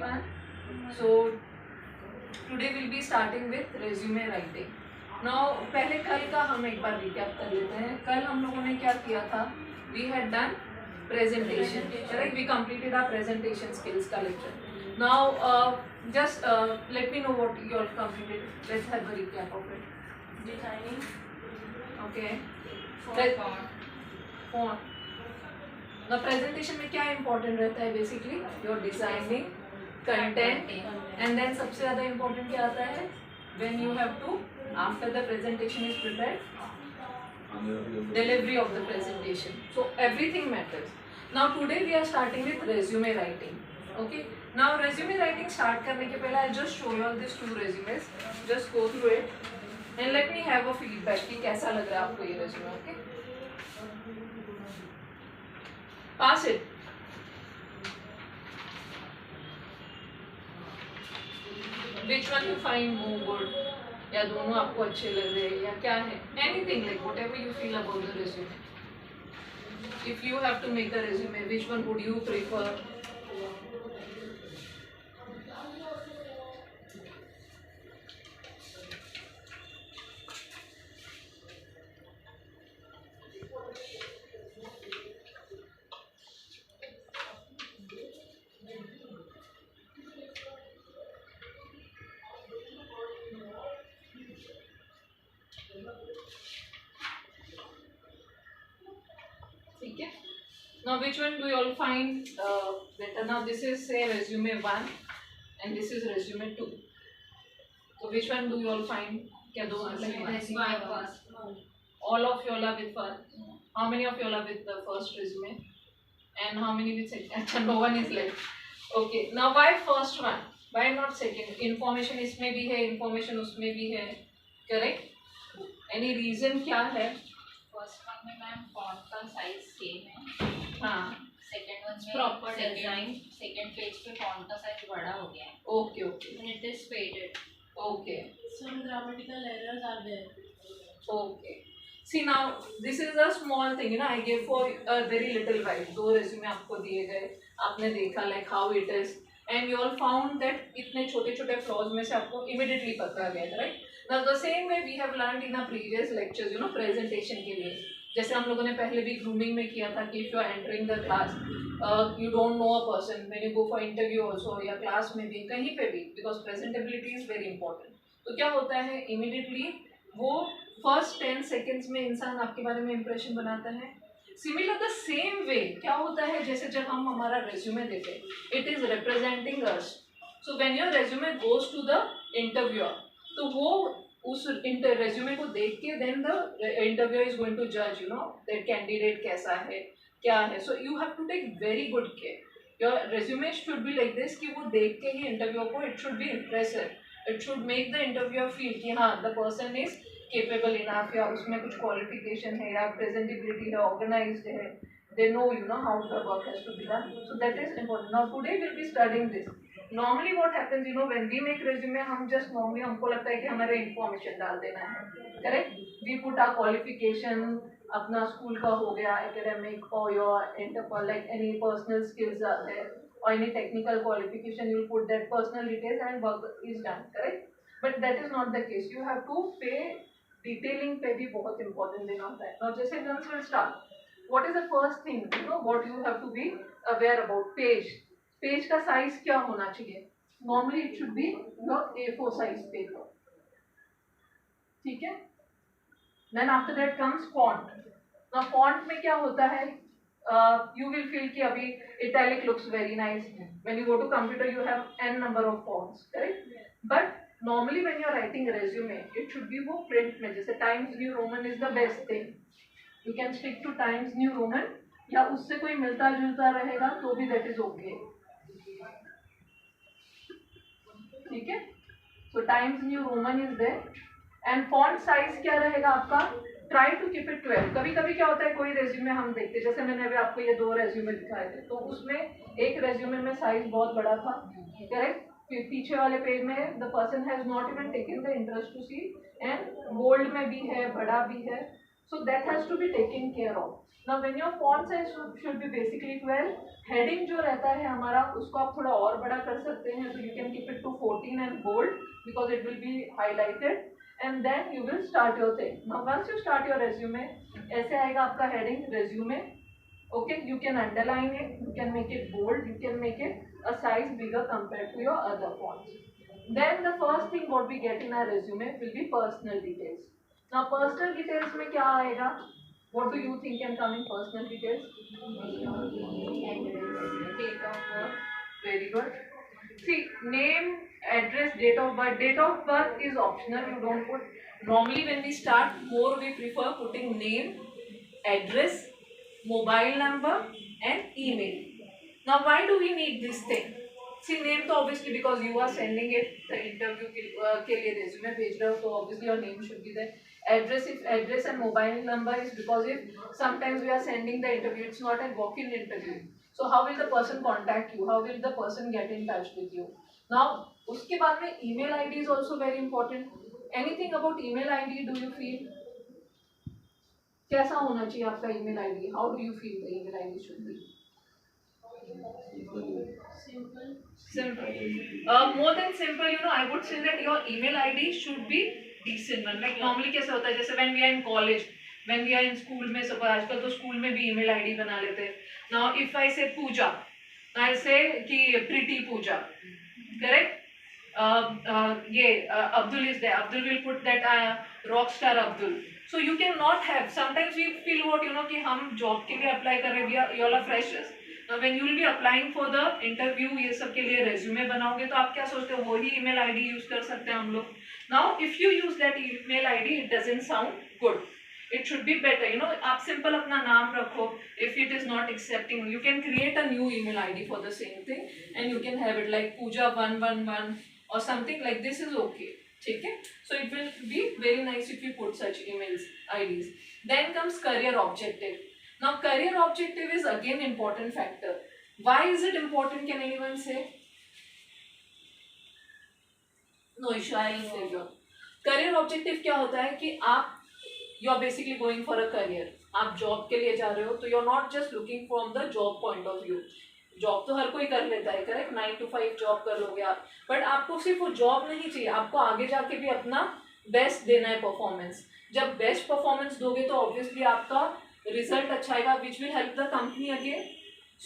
everyone. So today we'll be starting with resume writing. Now पहले कल का हम एक बार recap कर लेते हैं. कल हम लोगों ने क्या किया था? We had done presentation. Correct? We completed our presentation skills का lecture. Now just let me know what you all completed. Let's have a recap of it. Designing. Okay. Font. The presentation में क्या important रहता है basically? Your designing, content, and then सबसे ज़्यादा important क्या आता है? When you have to, after the presentation is prepared, delivery of the presentation. So everything matters. Now today we are starting with resume writing. Okay. Now resume writing start करने के पहले I just show you all these 2 resumes. Just go through it and let me have a feedback कि कैसा लग रहा है आपको ये resume. Okay. Pass it. Which one you find more good? या दोनों आपको अच्छे लग रहे हैं या क्या है? Anything like whatever you feel about the resume. If you have to make a resume, which one would you prefer? ठीक है. Now which one do you all find better? Now this is say resume 1 and this is resume 2. So which one do you all find? क्या दो all of you all are with first. How many of you all are with the first resume? And how many with second? No one is left. Okay. Now why first one? Why not second? Information इसमें भी है, information उसमें भी है. Correct? Any reason क्या है? First one में ma'am font का साइज सेम है. हाँ. सेकंड वन में Proper design. सेकंड पेज पे फॉन्ट का साइज बड़ा हो गया है. Okay, okay. And it is faded. Okay. Some grammatical errors are there. Okay. See now, this is a small thing, you know. I gave for a very little while. 2 resume आपको दिए गए, आपने देखा like how it is, and you all found that इतने छोटे-छोटे flaws में से आपको immediately पता गया, right? Now the same way we have learned in our previous lectures, you know, presentation के लिए. जैसे हम लोगों ने पहले भी grooming में किया था कि if you are entering the class, you don't know a person, when you go for interview also या class में भी कहीं पे भी, because presentability is very important. तो क्या होता है immediately वो फर्स्ट 10 सेकेंड्स में इंसान आपके बारे में इंप्रेशन बनाता है. सिमिलर द सेम वे क्या होता है जैसे जब हम हमारा रेज्यूमे देते हैं, it is representing us. So when your resume goes to the interviewer, तो वो उस रेज्यूमे को देख के then the interviewer is going to जज, यू नो, दैट कैंडिडेट कैसा है क्या है. So you have to take very good care. Your resume should be like this कि वो देख के ही इंटरव्यूअर को it should be impressive. It should make the interviewer feel कि हाँ the person is capable enough, या उसमें कुछ qualification है या presentability है, organized है, they know, you know, how the work has to be done. So that is important. Now today we'll be studying this. Normally what happens, you know, when we make resume, हम just normally हमको लगता है कि हमारे information डाल देना है, correct? We put our qualification, अपना school का हो गया, academic or your like any personal skills are there, or any technical qualification, you put that personal details and work is done, correct? But that is not the case. You have to pay detailing पे भी बहुत important देना होता है. और जैसे हम will start, what is the first thing, you know, what you have to be aware about page. Page का साइज क्या होना चाहिए? Normally it should be your A4 size paper. ठीक है. Then after that comes font. Now font में क्या होता है, you will feel कि अभी italic looks very nice. When you go to computer you have n number of fonts, correct? But normally when you are writing a resume, it should be वो print में, जैसे Times New Roman is the best thing. You can stick to Times New Roman, या उससे कोई मिलता जुलता रहेगा तो भी that is okay. ठीक है. So Times New Roman is there. And font size क्या रहेगा आपका? Try to keep it 12. कभी कभी क्या होता है, कोई रेज्यूमे हम देखते हैं, जैसे मैंने अभी आपको ये 2 रेज्यूमे दिखाए थे, तो उसमें एक रेज्यूमे में साइज बहुत बड़ा था, करेक्ट? पीछे वाले पेज में the person has not even taken the interest to see, and bold में भी है, बड़ा भी है. So that has to be taken care of. Now when your font size should be basically 12, heading जो रहता है हमारा उसको आप थोड़ा और बड़ा कर सकते हैं, so you can keep it to 14 and bold because it will be highlighted, and then you will start your thing. Now once you start your resume, ऐसे आएगा आपका heading resume. Okay, you can underline it, you can make it bold, you can make it a size bigger compared to your other fonts. Then the first thing what we get in our resume will be personal details. Now personal details में क्या आएगा? What do you think can come in personal details? Date of birth. Very good. See, name, address, date of birth. Date of birth is optional. You don't put. Normally, when we start, more we prefer putting name, address, mobile number, and email. Now, why do we need this thing? See, name तो obviously because you are sending it the interview के लिए resume भेज रहे हो, तो obviously your name should be there. Address and mobile number is because if sometimes we are sending the interview, it's not a walk-in interview. So how will the person contact you? How will the person get in touch with you? Now उसके बाद में email ID is also very important. Anything about email ID do you feel? कैसा होना चाहिए आपका email ID? How do you feel the email ID should be? Simple. More than simple, I would say that your email ID should be decent one. Like normally कैसे होता है, जैसे when we are in college, when we are in school में, सब आजकल तो school में भी email ID बना लेते हैं. Now if I say Pooja, I say कि Pretty Pooja, correct? Abdul is there. Abdul will put that rockstar Abdul. So you cannot have. Sometimes we feel what कि हम job के लिए apply कर रहे हैं. You all are freshers. When you will be applying for the interview, ये सब के लिए resume बनाओगे तो आप क्या सोचते हो, वही email ID use कर सकते हैं हम लोग. Now if you use that email ID, it doesn't sound good. It should be better. आप simple अपना नाम रखो. If it is not accepting, you can create a new email ID for the same thing, and you can have it like Pooja111 or something like this is okay. ठीक है? So it will be very nice if you put such emails IDs. Then comes career objective. Now career objective is again important factor. Why is it important? Can anyone say? No issue, I will tell you. Career objective क्या होता है कि आप you are basically going for a career. आप job के लिए जा रहे हो, तो you are not just looking from the job point of view. Job तो हर कोई कर लेता है, करेक्ट? 9 to 5 जॉब कर लोगे आप, बट आपको सिर्फ वो जॉब नहीं चाहिए, आपको आगे जाके भी अपना बेस्ट देना है परफॉर्मेंस. जब बेस्ट परफॉर्मेंस दोगे तो ऑब्वियसली आपका रिजल्ट अच्छा आएगा, which will help the company again.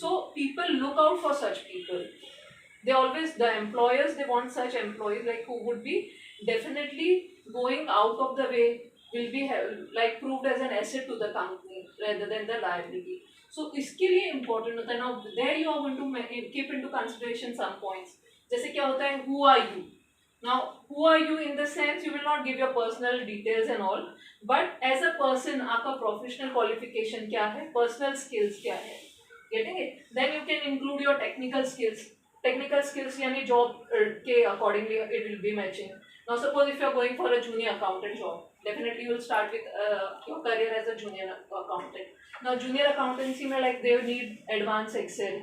So people look out for such people. They always, the employers, they want such employees like who would be definitely going out of the way, will be like proved as an asset to the company rather than the liability. So इसके लिए important होता है. Now there you are going to keep into consideration some points. जैसे क्या होता है, who are you? Now who are you in the sense you will not give your personal details and all, but as a person आपका professional qualification क्या है, personal skills क्या है, getting it? Then you can include your technical skills. Technical skills यानी job के accordingly it will be matching. Now suppose if you are going for a junior accountant job, definitely you will start with your career as a junior accountant. Now junior accountancy में like they need advanced Excel,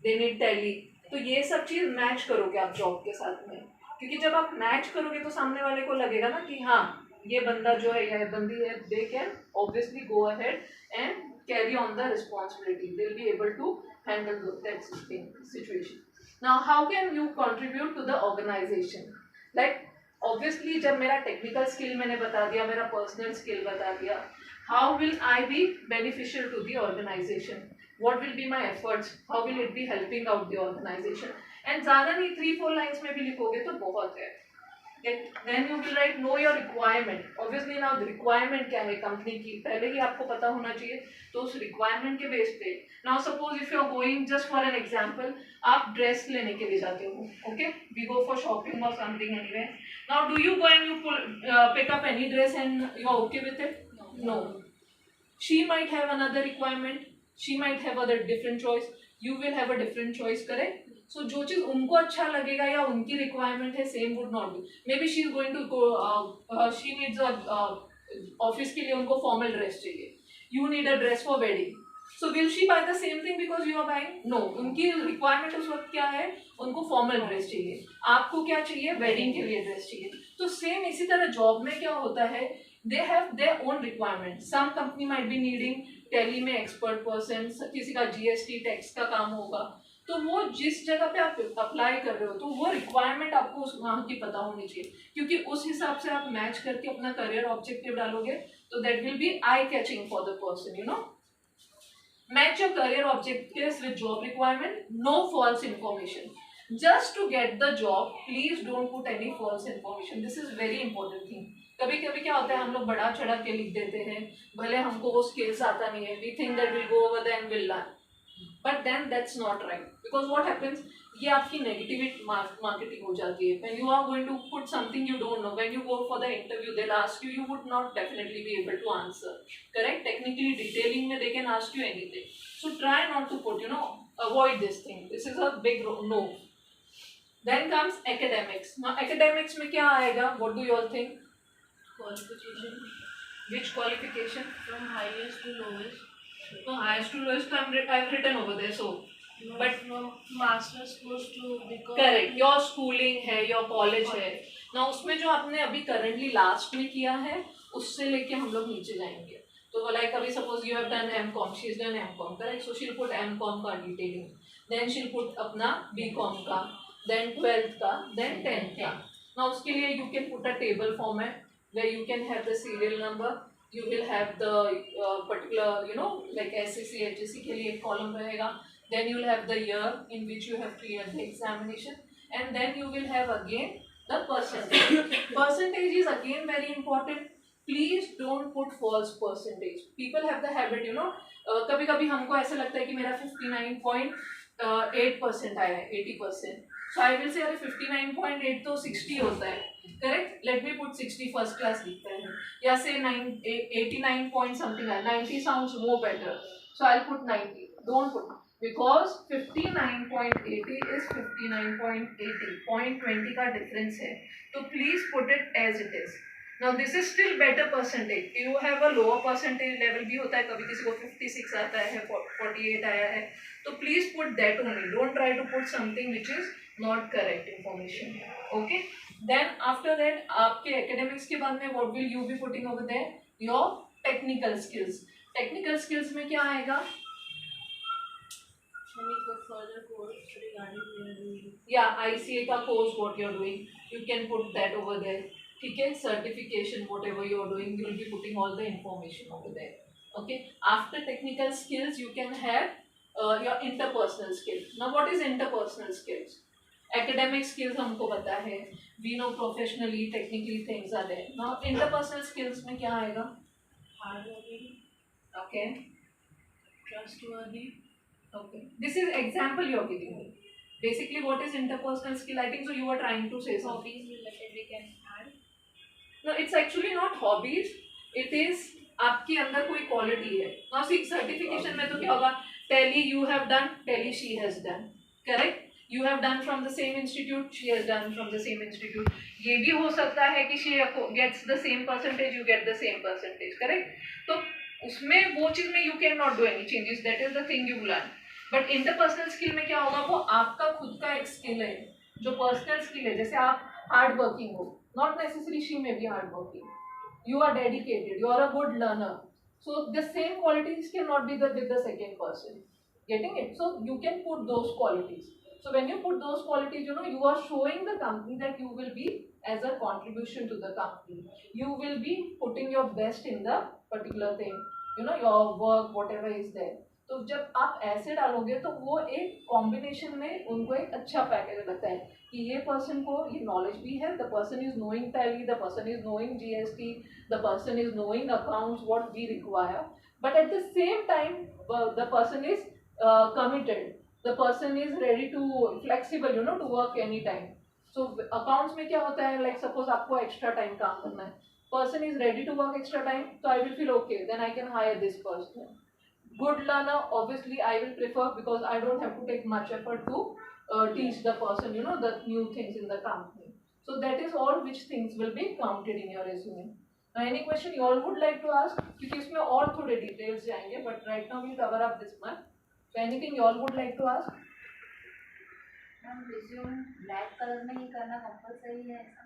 they need Tally. तो ये सब चीज match करोगे आप job के साथ में, क्योंकि जब आप मैच करोगे तो सामने वाले को लगेगा ना कि हाँ ये बंदा जो है या बंदी है, they can obviously go ahead and carry on the responsibility. They will be able to handle that situation. Now how can you contribute to the organization? Like obviously जब मेरा technical skill मैंने बता दिया, मेरा personal skill बता दिया, how will I be beneficial to the organization? What will be my efforts? How will it be helping out the organization? And ज़्यादा नहीं 3-4 lines में भी लिखोगे तो बहुत है. Then you will write know your requirement. Obviously now the requirement क्या है कंपनी की, पहले ही आपको पता होना चाहिए, तो उस requirement के बेस पे. Now suppose if you are going, just for an example, आप ड्रेस लेने के लिए जाते हो, okay? We go for shopping or something anyway. Now do you go and you pick up any dress and you are okay with it? No. She might have another requirement. She might have other different choice. You will have a different choice, correct? So जो चीज उनको अच्छा लगेगा या उनकी requirement है, same would not be. Maybe she is going to go, she needs office के लिए उनको फॉर्मल ड्रेस चाहिए, you need a dress for wedding. So will she buy the same thing because you are buying? No. उनकी requirement उस वक्त क्या है, उनको फॉर्मल ड्रेस चाहिए, आपको क्या चाहिए, वेडिंग के लिए ड्रेस चाहिए. तो सेम इसी तरह जॉब में क्या होता है they have their own requirements. Some company might be needing Tally में एक्सपर्ट पर्सन, किसी का जीएसटी टैक्स का काम होगा, तो वो जिस जगह पे आप अप्लाई कर रहे हो तो वो रिक्वायरमेंट आपको उस वहाँ की पता होनी चाहिए, क्योंकि उस हिसाब से आप मैच करके अपना करियर ऑब्जेक्टिव डालोगे तो that will be eye catching for the person, you know. Match your career objectives with job requirement. No false information. Just to get the job, please don't put any false information. This is very important thing. कभी कभी क्या होता है, हम लोग बढ़ा चढ़ा के लिख देते हैं, भले हमको वो स्किल्स आता नहीं है. We think that we'll go over there and we'll learn. But then that's not right. Because what happens, ये आपकी नेगेटिव मार्केटिंग हो जाती है. When you are going to put something you don't know, when you go for the interview, they'll ask you, you would not definitely be able to answer. Correct? Technically, detailing में they can ask you anything. So try not to put, you know, avoid this thing. This is a big no. Then comes academics. Now academics में क्या आएगा? What do you all think? Qualification Which qualification? from highest to lowest. No, highest to lowest I've written over there. So. No, But from master's course to become. Correct, your schooling है, your college है ना, उसमें जो आपने अभी currently last में किया है उससे लेके हम लोग नीचे जाएंगे. तो लाइक अभी suppose you have done MCom, she is done MCom, correct, so she'll put MCom का डिटेलिंग, देन शील पुट अपना बीकॉम का, देन 12th का, देन 10th का. ना उसके लिए you can put a table format where you can have the serial number, you will have the particular, you know, like SSC HSC के लिए एक कॉलम रहेगा. Then you will have the year in which you have cleared the examination, and then you will have again the percentage. Percentage is again very important. Please don't put false percentage. People have the habit, you know, कभी कभी हमको ऐसा लगता है कि मेरा 59.8% आया है 80%. So I will say अरे 59.8 तो 60 होता है, correct? Let me put 60 first class लिखते हैं, या say 89 point something है, 90 sounds more better. So I'll put 90. Don't put, because 59.80 is 59.80, 0.20 का difference है, तो please put it as it is. Now this is still better percentage. You have a lower percentage level भी होता है, कभी किसी को 56 आता है, 48 आया है, तो please put that only. Don't try to put something which is not correct information. Okay? Then after that, आपके academics के बाद में what will you be putting over there? Your technical skills. Technical skills में क्या आएगा? Further course regarding their doing. Yeah, ICA का course what you're doing, you can put that over there. ठीक है, certification whatever you're doing, you will be putting all the information over there. Okay, after technical skills you can have your interpersonal skills. Now what is interpersonal skills? Academic skills हमको पता है, we know professionally technically things are there. Now interpersonal skills में क्या आएगा? Hardworking. Okay. Trustworthy. Okay, this is example you're giving me. Basically, what is interpersonal skill? I think so. You were trying to say something. Hobbies related we can add. No, it's actually not hobbies. It is आपके अंदर कोई quality है. Now see, certification में तो क्या होगा? Tally you have done, Tally she has done. Correct? You have done from the same institute, she has done from the same institute. ये भी हो सकता है कि she gets the same percentage, you get the same percentage. Correct? तो उसमें वो चीज में you cannot do any changes. That is the thing you learn. But interpersonal skill में क्या होगा, वो आपका खुद का एक स्किल है जो पर्सनल स्किल है. जैसे आप हार्ड वर्किंग हो, not necessary she may be hard working, you are dedicated, you are a good learner, so the same qualities can not be with the second person. Getting it? So you can put those qualities. So when you put those qualities, you know, you are showing the company that you will be as a contribution to the company. You will be putting your best in the particular thing, you know, your work, whatever is there. तो जब आप ऐसे डालोगे तो वो एक combination में उनको एक अच्छा पैकेज लगता है कि ये पर्सन को ये नॉलेज भी है, the person is knowing Tally, the person is knowing GST, the person is knowing accounts what we require, but at the same time the person is committed, the person is ready to flexible, you know, to work anytime. So accounts में क्या होता है, like suppose आपको extra time काम करना है, person is ready to work extra time, so I will feel okay, then I can hire this person. Good learner, obviously I will prefer because I don't have to take much effort to teach the person, you know, the new things in the company. So that is all which things will be counted in your resume. Now any question you all would like to ask, क्योंकि इसमें और थोड़े details जाएंगे, but right now we cover up this much. So anything you all would like to ask? Ma'am resume black colour में ही करना compulsory है ऐसा?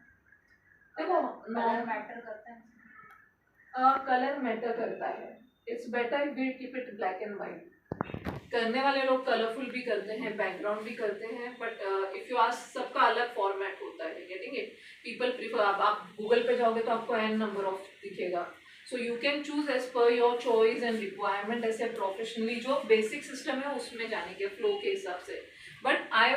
देखो कलर मैटर करता है? कलर मैटर करता है. It's better we keep it black and white. करने वाले लोग कलरफुल भी करते हैं, बैकग्राउंड भी करते हैं, बट इफ यू आस्क सबका अलग फॉर्मेट होता है. Getting it. पीपल प्रीफर, आप गूगल पे जाओगे तो आपको एन नंबर ऑफ दिखेगा. So you can choose as per your choice and requirement. ऐसे प्रोफेशनली जो बेसिक सिस्टम है उसमें जाने के फ्लो के हिसाब से. But I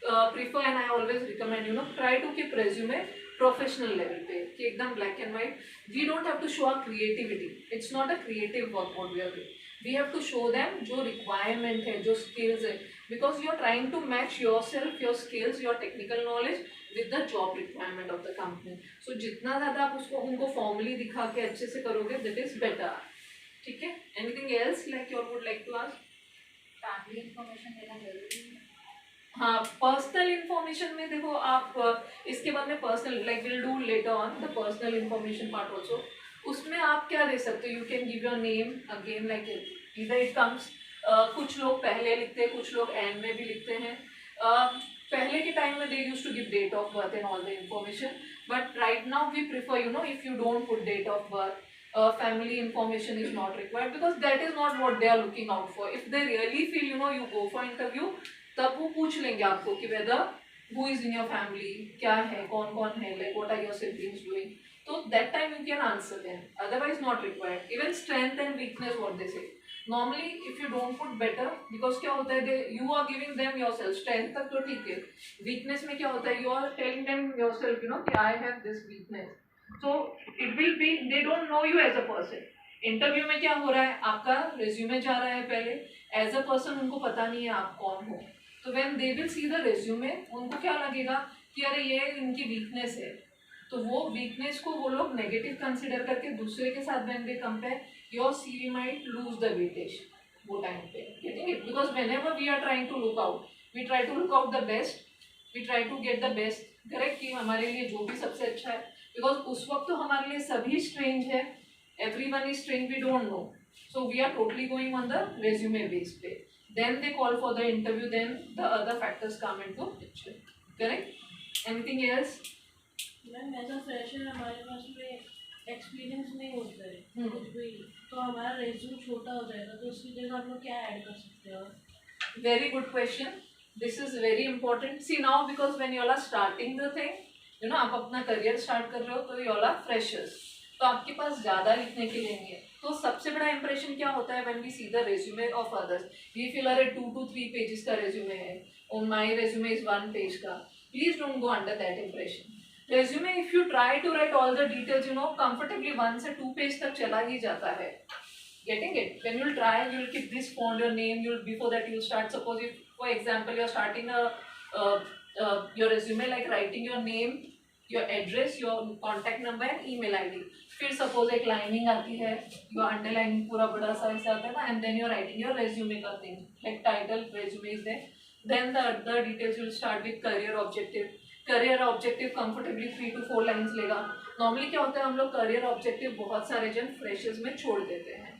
prefer and I always recommend, try to keep resume professional level पे, कि एकदम black and white. We don't have to show our creativity. It's not a creative work what we are doing. We have to show them जो requirement है, जो skills है, because you are trying to match yourself, your skills, your technical knowledge with the job requirement of the company. So जितना ज़्यादा आप उसको उनको formally दिखा के अच्छे से करोगे, दैट इज बेटर. ठीक है. Anything else like you would like to ask? Family information देना जरूरी है. हाँ, पर्सनल इन्फॉर्मेशन में देखो आप इसके बाद में personal like will do later on the personal information part also. उसमें आप क्या दे सकते हो? You can give your name again, like इधर इट कम्स. कुछ लोग पहले लिखते हैं, कुछ लोग एंड में भी लिखते हैं. पहले के टाइम में they use to give date of birth and all the information, but right now we prefer, if you don't put date of birth, family information is not required, because that is not what they are looking out for. If they really feel, you go for interview, तब वो पूछ लेंगे आपको कि whether who is in your family, क्या है, कौन कौन है, like what are your siblings doing. So that time you can answer them. Otherwise not required. Even strength and weakness, what they say. Normally if you don't put better, because क्या होता है, you are giving them yourself. Strength तक तो ठीक है. Weakness में क्या होता है, you are telling them yourself, कि I have this weakness. So it will be, they don't know you as a person. Interview में क्या हो रहा है, आपका रेज्यूमे जा रहा है पहले. एज अ पर्सन उनको पता नहीं है आप कौन हो. तो when they will see the resume, उनको क्या लगेगा कि अरे ये इनकी वीकनेस है. तो वो वीकनेस को वो लोग नेगेटिव कंसिडर करके दूसरे के साथ when they compare, your CV might lose the weightage वो टाइम पे. Getting it. Because whenever we are trying to look out, we try to look out the best, we try to get the best. Correct, कि हमारे लिए जो भी सबसे अच्छा है. बिकॉज उस वक्त तो हमारे लिए सभी स्ट्रेंज है. everyone is strange, we don't know. So we are totally going on the resume based way. Then they call for the interview, then the other factors come into picture. Correct? Anything else? Ma'am as a fresher हमारे पास में experience नहीं होता है कुछ भी, तो हमारा रेज्यूम छोटा हो जाएगा, तो उसकी जगह हम लोग क्या ऐड कर सकते हैं? Very good question. This is very important. See now, because when you all are starting the thing, आप अपना करियर स्टार्ट कर रहे हो, तो you all are freshers. तो आपके पास ज़्यादा लिखने के लिए नहीं है. तो सबसे बड़ा इंप्रेशन क्या होता है when we see the resume of others. We feel अरे 2 to 3 पेजेस का रेज्यूमे है, और माय रेज्यूमे इज 1 पेज का. Please don't go under that impression. Resume if you try to write all the details, comfortably 1 से 2 page तक चला ही जाता है. Getting it? When you'll try, you'll keep this font, your name, before that you'll start, suppose if for example you're starting your resume like writing your name, your address, your contact number and email ID. फिर suppose एक lining आती है, your underlining पूरा बड़ा सा ऐसा आता है ना, and then you're writing your resume का thing, like title, resume is there. Then the other details will start with career objective. Career objective comfortably 3 to 4 lines लेगा. Normally क्या होता है, हम लोग career objective बहुत सारे जन freshers में छोड़ देते हैं.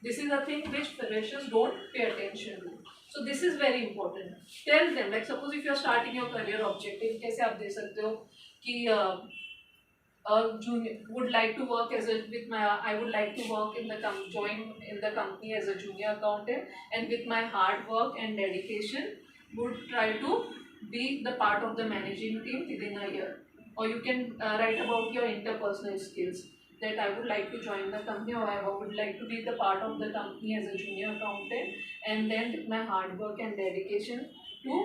This is a thing which freshers don't pay attention to. So this is very important. Tell them, like suppose if you are starting your career objective, कैसे आप दे सकते हो कि junior would like to work as a I would like to work in the join in the company as a junior accountant, and with my hard work and dedication would try to be the part of the managing team within a year. Or you can write about your interpersonal skills, that I would like to join the company, or I would like to be the part of the company as a junior accountant, and then with my hard work and dedication to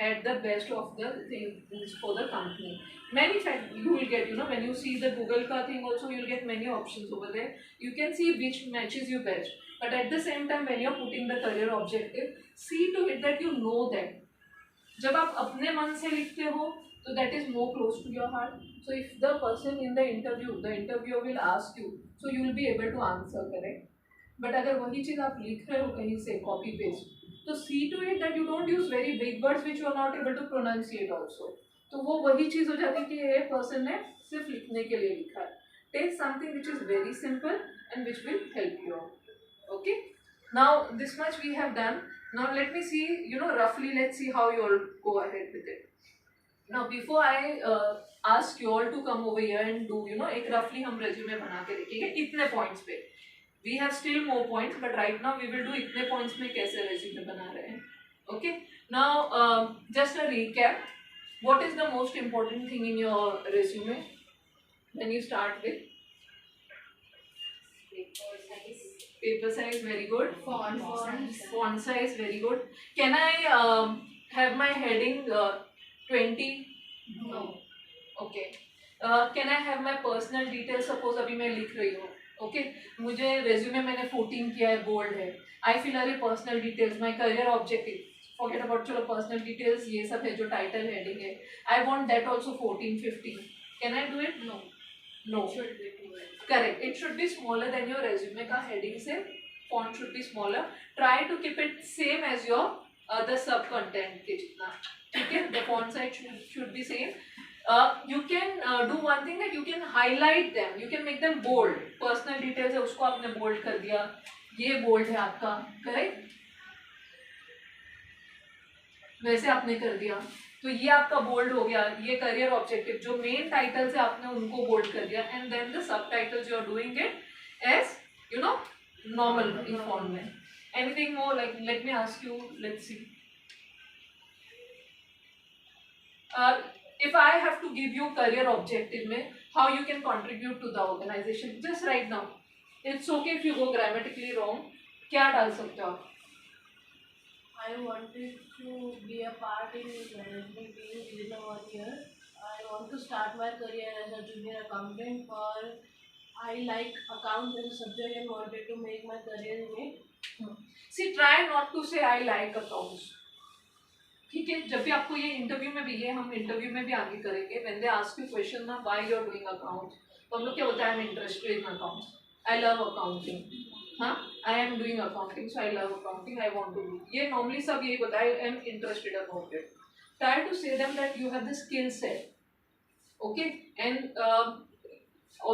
add the best of the things for the company. Many facts you will get, when you see the Google ka thing also, you will get many options over there. You can see which matches you best. But at the same time, when you are putting the career objective, see to it that you know that. जब आप अपने मन से लिखते हो, so that is more close to your heart. So if the person in the interviewer will ask you, so you will be able to answer, correct? But अगर वही चीज़ आप लिख रहे हो कहीं से copy paste, तो see to it that you don't use very big words which you are not able to pronunciate also. तो वो वही चीज़ हो जाती है कि ये person ने सिर्फ लिखने के लिए लिखा है. Take something which is very simple and which will help you out. Okay? Now this much we have done. Now let me see, roughly let's see how you all go ahead with it. Now before I ask you all to come over here and do, एक roughly हम resume बना के देखेंगे इतने points पे. We have still more points, but right now we will do इतने points में कैसे resume बना रहे हैं. Okay. Now just a recap. What is the most important thing in your resume when you start with? Paper size, very good. Font size, very good. Can I have my heading 20? No. Okay. Can I have my personal details? Suppose अभी मैं लिख रही हूँ. Okay. मुझे resume मैंने 14 किया है, bold है. I fill अरे personal details, my career objective. Forget about चलो personal details ये सब है जो title heading है. I want that also 14, 15. Can I do it? No. No. Should be too big. Correct. It should be smaller than your resume का heading से. Font should be smaller. Try to keep it same as your the sub content के जितना. ठीक है? The font size should be same. You can do one thing that you can highlight them. You can make them bold. Personal details है उसको आपने bold कर दिया. ये bold है आपका. Correct? वैसे आपने कर दिया. तो ये आपका बोल्ड हो गया. ये करियर ऑब्जेक्टिव जो मेन टाइटल से आपने उनको बोल्ड कर दिया. And then the sub titles you are doing it as normal in font में. Anything more like let me ask you, let's see. if I have to give you career objective में how you can contribute to the organization, just right now. It's okay if you go grammatically wrong. क्या डाल सकते हो आप? I wanted to be a part in management team within 1 year. I want to start my career as a junior accountant, or I like accounts as a subject and wanted to make my career in it. See, try not to say I like accounts. ठीक है. जब भी आपको ये interview में भी, ये हम इंटरव्यू में भी आगे करेंगे. When they ask you question ना why you are doing accounts, तो हम लोग क्या होता है, I'm interested in accounts. I love accounting. हाँ, I am doing accounting, so I love accounting. I want to do. ये normally सब यही बताए, I am interested about it. Try to say them that you have the skill set. Okay, and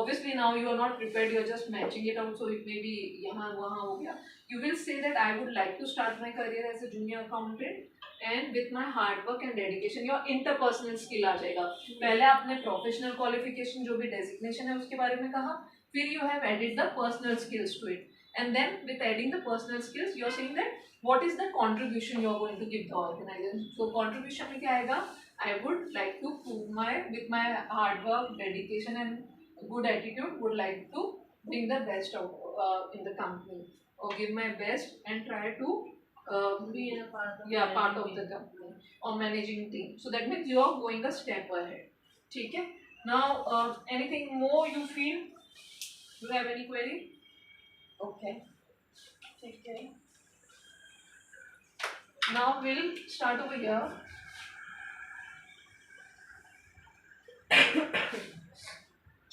obviously now you are not prepared. You are just matching it out. So it may be यहाँ वहाँ हो गया. You will say that I would like to start my career as a junior accountant. And with my hard work and dedication, your interpersonal skill आ जाएगा. पहले आपने professional qualification जो भी designation है उसके बारे में कहा. फिर you have added the personal skills to it. And then with adding the personal skills, you are saying that what is the contribution you are going to give the organization. So contribution में क्या आएगा? I would like to prove with my hard work, dedication and good attitude, would like to bring the best out in the company, or give my best and try to Be in a part of part of the company or managing team. So that means you are going a step ahead. ठीक है. Now anything more you feel? Do you have any query? Okay. Okay. Now we'll start over here.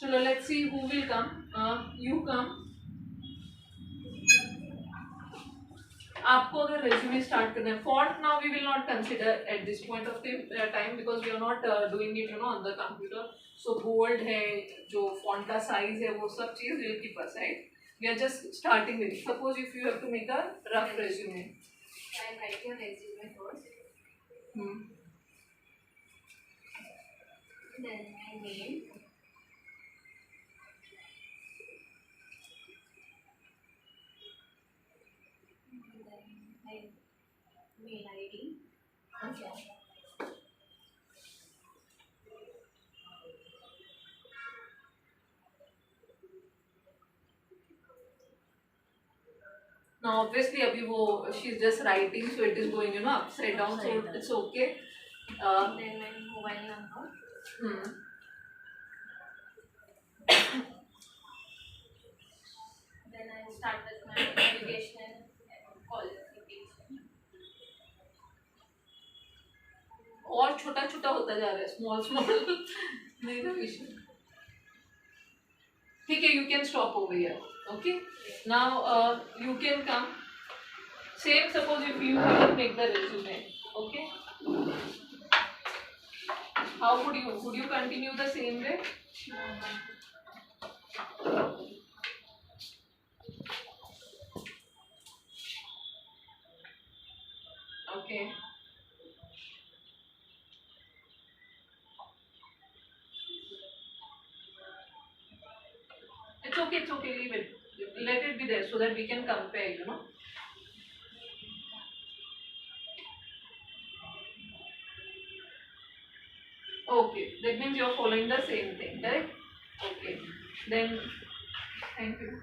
चलो let's see who will come. You come. आपको अगर resume start करना है, font now we will not consider at this point of the time because we are not doing it on the computer. So bold है, जो font का size है, वो सब चीज will keep aside. We are just starting with it. Suppose if you have to make a rough resume. I'll write your resume first. Then my name. Mail ID. Okay. Now obviously अभी वो she's just writing, so it is going upside down, so it's okay. Then my mobile number. Then I'll start with my education qualification. और छोटा छोटा होता जा रहा है, small नहीं ना विषय. ठीक है, you can stop over here. Okay. Now you can come. Same, suppose if you have to make the resume. Okay. How would you continue the same way? Okay. it's okay, leave it. Let it be there so that we can compare, you know. Okay, that means you're following the same thing, correct? Okay, then thank you.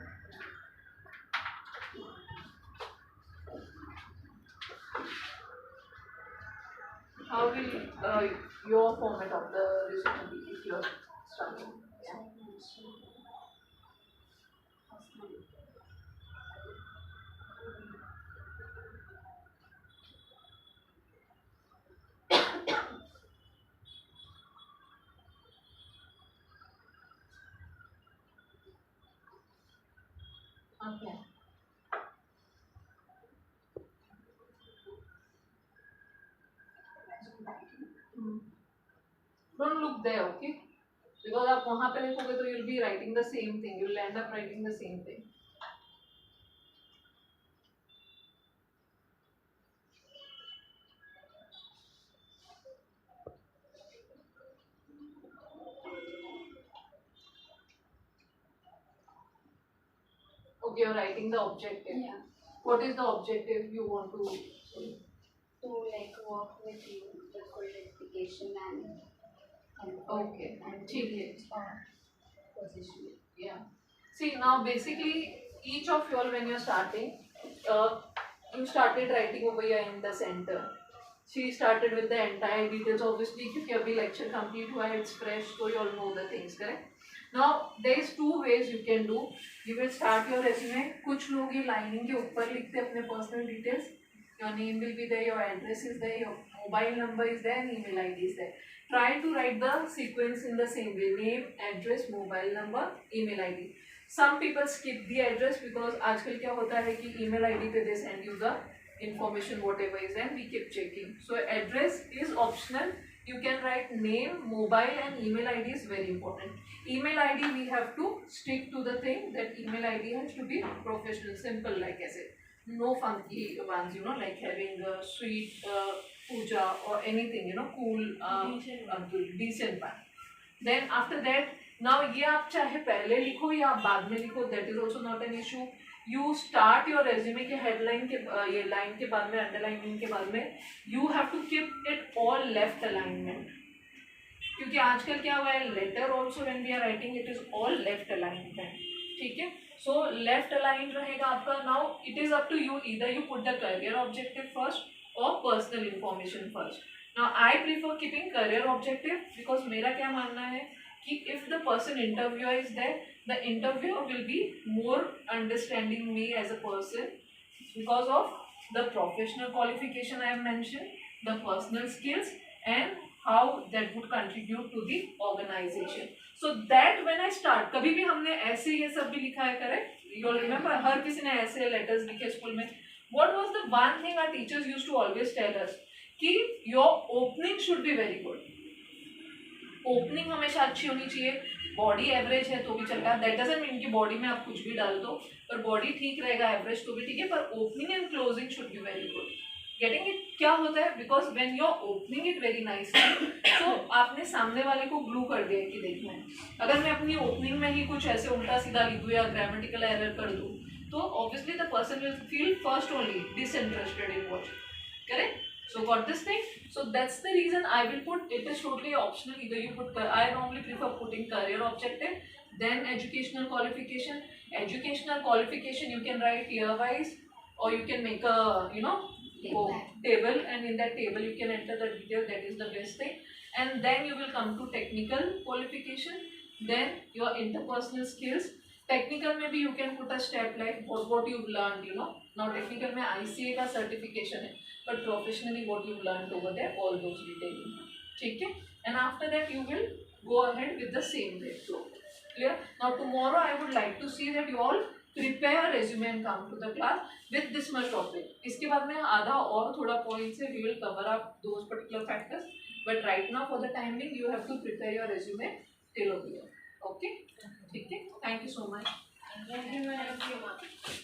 How will your format of the resume be if you're starting? Yeah. Okay. Hmm. Don't look there, okay? Because आप वहाँ पे देखोगे तो you'll be writing the same thing. You'll end up writing the same thing. Okay, you're writing the objective. Yeah. What is the objective you want to say? To like work with you with qualification and Okay, ठीक है. position. Yeah. See, now basically each of you all when you're starting, uh, you started writing over here in the center. She started with the entire details, obviously क्योंकि अभी lecture complete हुआ है, it's fresh, so you all know the things, correct? Now there is two ways you can do. You will start your resume. कुछ लोग ये lining के ऊपर लिखते हैं अपने personal details. Your name will be there, your address is there, your mobile number is there, and email ID is there. Try to write the sequence in the same way: name, address, mobile number, email ID. Some people skip the address because आजकल क्या होता है कि email ID पे they send you the information whatever is and we keep checking. So address is optional. You can write name, mobile and email ID is very important. Email ID we have to stick to the thing that email ID has to be professional, simple like I said. No funky ones, you know, like having a sweet puja or anything, you know, cool, decent one. Then after that, now ये आप चाहे पहले लिखो या आप बाद में लिखो, that is also not an issue. You start your resume के headline के ये line के बाद में underlining के बाद में you have to keep it all left alignment. क्योंकि आजकल क्या हुआ है, letter also when we are writing it is all left alignment. ठीक है, so left aligned रहेगा आपका. Now it is up to you, either you put the career objective first or personal information first. Now I prefer keeping career objective because मेरा क्या मानना है कि if the person interviewer is there, the interviewer will be more understanding me as a person because of the professional qualification I have mentioned, the personal skills and how that would contribute to the organization. So that when I start, कभी भी हमने ऐसे ये सब भी लिखा है, correct? You all remember, हर किसी ने ऐसे letters लिखे स्कूल में. What was the one thing our teachers used to always tell us? कि your opening should be very good. Opening हमेशा अच्छी होनी चाहिए. बॉडी एवरेज है तो भी चलेगा. दैट डजंट मीन कि बॉडी में आप कुछ भी डाल दो, पर बॉडी ठीक रहेगा, एवरेज तो भी ठीक है, पर opening and closing should be very good. Getting it क्या होता है, because when you are opening it very nicely, तो आपने सामने वाले को ग्लू कर दिया कि देखना है. अगर मैं अपनी ओपनिंग में ही कुछ ऐसे उल्टा सीधा लिख दूँ या ग्रामेटिकल एरर कर दूँ, तो obviously the person will feel first only disinterested in watching. Correct? So got this thing. So that's the reason I will put it is totally optional. Either you put, I normally prefer putting career objective, then educational qualification. Educational qualification you can write year wise, or you can make a table, and in that table you can enter the detail. That is the best thing. And then you will come to technical qualification, then your interpersonal skills. Technical में भी you can put a step like what you've learned, you know. Now technical में ICA का certification है, but professionally what you've learned over there, all those detailing. ठीक है? And after that you will go ahead with the same way flow. Clear? Now tomorrow I would like to see that you all prepare a resume and come to the class with this much topic. इसके बाद में आधा और थोड़ा points है, we will cover up those particular factors. But right now for the time being you have to prepare your resume till over here. Okay? ठीक है? Thank you so much. Thank you, ma'am.